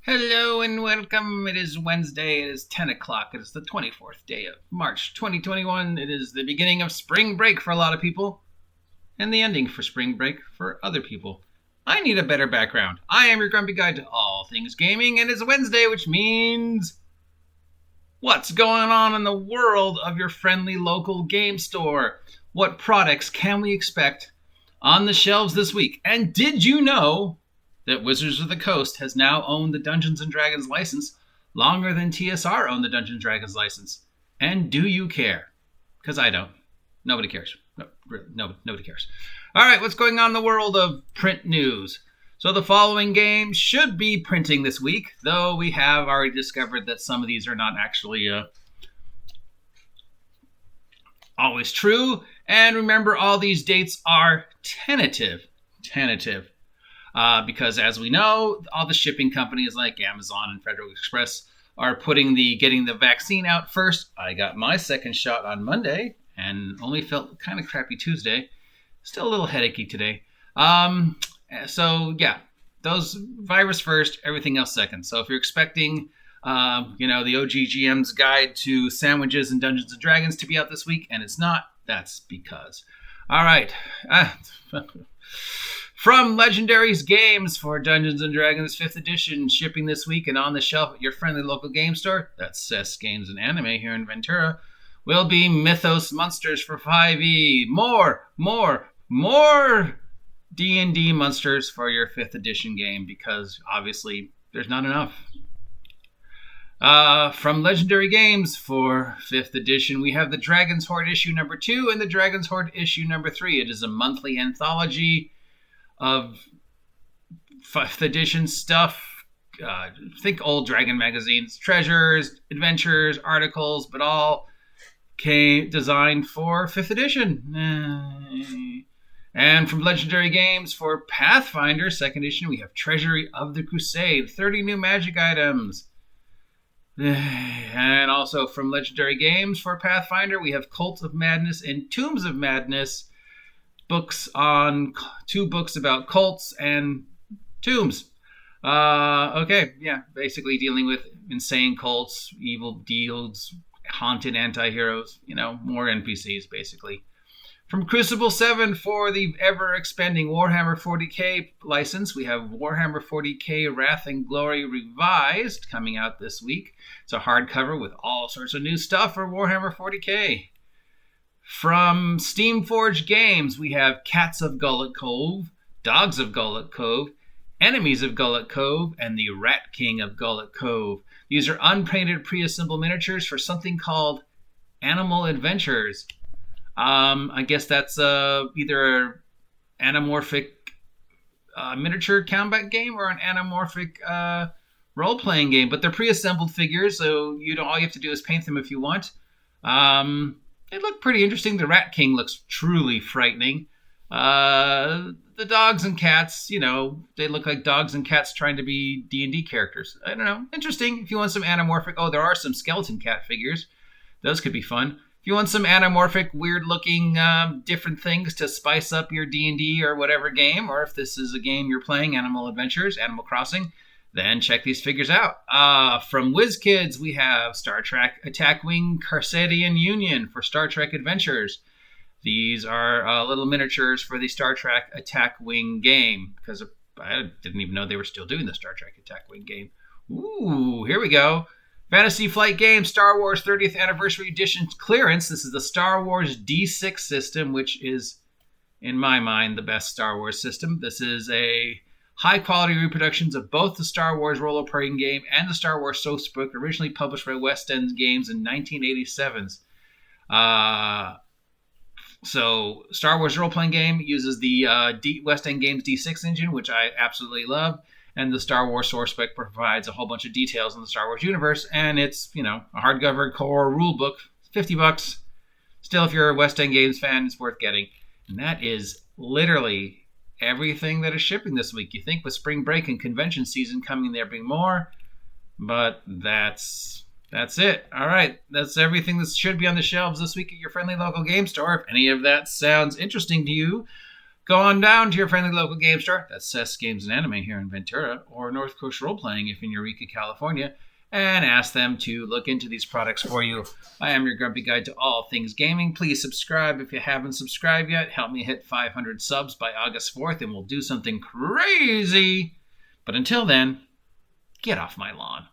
Hello and welcome. It is Wednesday. It is 10 o'clock. It is the 24th day of March 2021. It is the beginning of spring break for a lot of people and the ending for spring break for other people. I need a better background. I am your grumpy guide to all things gaming, and it's Wednesday, which means what's going on in the world of your friendly local game store? What products can we expect on the shelves this week? And did you know that Wizards of the Coast has now owned the Dungeons & Dragons license longer than TSR owned the Dungeons & Dragons license? And do you care? Because I don't. Nobody cares. Nobody cares. All right, what's going on in the world of print news? So the following games should be printing this week, though we have already discovered that some of these are not actually always true. And remember, all these dates are tentative. Because as we know, all the shipping companies like Amazon and Federal Express are getting the vaccine out first. I got my second shot on Monday and only felt kind of crappy Tuesday. Still a little headachy today. So yeah, those virus first, everything else second. So if you're expecting, the OGGM's Guide to Sandwiches and Dungeons and Dragons to be out this week, and it's not, that's because. All right. From Legendary's Games for Dungeons & Dragons 5th edition, shipping this week and on the shelf at your friendly local game store, that's Seth's Games and Anime here in Ventura, will be Mythos Monsters for 5e. More D&D monsters for your 5th edition game, because obviously there's not enough. From Legendary Games for 5th edition, we have the Dragon's Hoard issue number 2 and the Dragon's Hoard issue number 3. It is a monthly anthology of 5th edition stuff. Think old Dragon magazines, treasures, adventures, articles, but all designed for 5th edition. And from Legendary Games for Pathfinder 2nd edition, we have Treasury of the Crusade, 30 new magic items. And also from Legendary Games for Pathfinder, we have Cult of Madness and Tombs of Madness, two books about cults and tombs. Basically dealing with insane cults, evil deeds, haunted anti-heroes, more NPCs basically. From Crucible 7 for the ever-expanding Warhammer 40k license, we have Warhammer 40k Wrath and Glory Revised coming out this week. It's a hardcover with all sorts of new stuff for Warhammer 40k. From Steamforged Games, we have Cats of Gullet Cove, Dogs of Gullet Cove, Enemies of Gullet Cove, and the Rat King of Gullet Cove. These are unpainted pre-assembled miniatures for something called Animal Adventures. I guess that's either an anamorphic miniature combat game or an anamorphic role-playing game. But they're pre-assembled figures, so all you have to do is paint them if you want. They look pretty interesting. The Rat King looks truly frightening. The dogs and cats, they look like dogs and cats trying to be D&D characters. I don't know. Interesting. If you want some anamorphic... Oh, there are some skeleton cat figures. Those could be fun. If you want some anamorphic, weird-looking different things to spice up your D&D or whatever game, or if this is a game you're playing, Animal Adventures, Animal Crossing, then check these figures out. From WizKids, we have Star Trek Attack Wing Carcedian Union for Star Trek Adventures. These are little miniatures for the Star Trek Attack Wing game, because I didn't even know they were still doing the Star Trek Attack Wing game. Ooh, here we go. Fantasy Flight Games Star Wars 30th Anniversary Edition clearance. This is the Star Wars D6 system, which is, in my mind, the best Star Wars system. This is a high-quality reproductions of both the Star Wars role-playing game and the Star Wars source book, originally published by West End Games in 1987. So Star Wars role-playing game uses the West End Games D6 engine, which I absolutely love, and the Star Wars source book provides a whole bunch of details on the Star Wars universe, and it's, a hardcover core rule book, $50. Still, if you're a West End Games fan, it's worth getting. And that is literally everything that is shipping this week. You think with spring break and convention season coming, there'll be more, but that's it. All right, that's everything that should be on the shelves this week at your friendly local game store. If any of that sounds interesting to you, Go on down to your friendly local game store, that's Seth's Games and Anime here in Ventura, or North Coast Role Playing if in Eureka, California, and ask them to look into these products for you. I am your grumpy guide to all things gaming. Please subscribe if you haven't subscribed yet. Help me hit 500 subs by August 4th and we'll do something crazy. But until then, get off my lawn.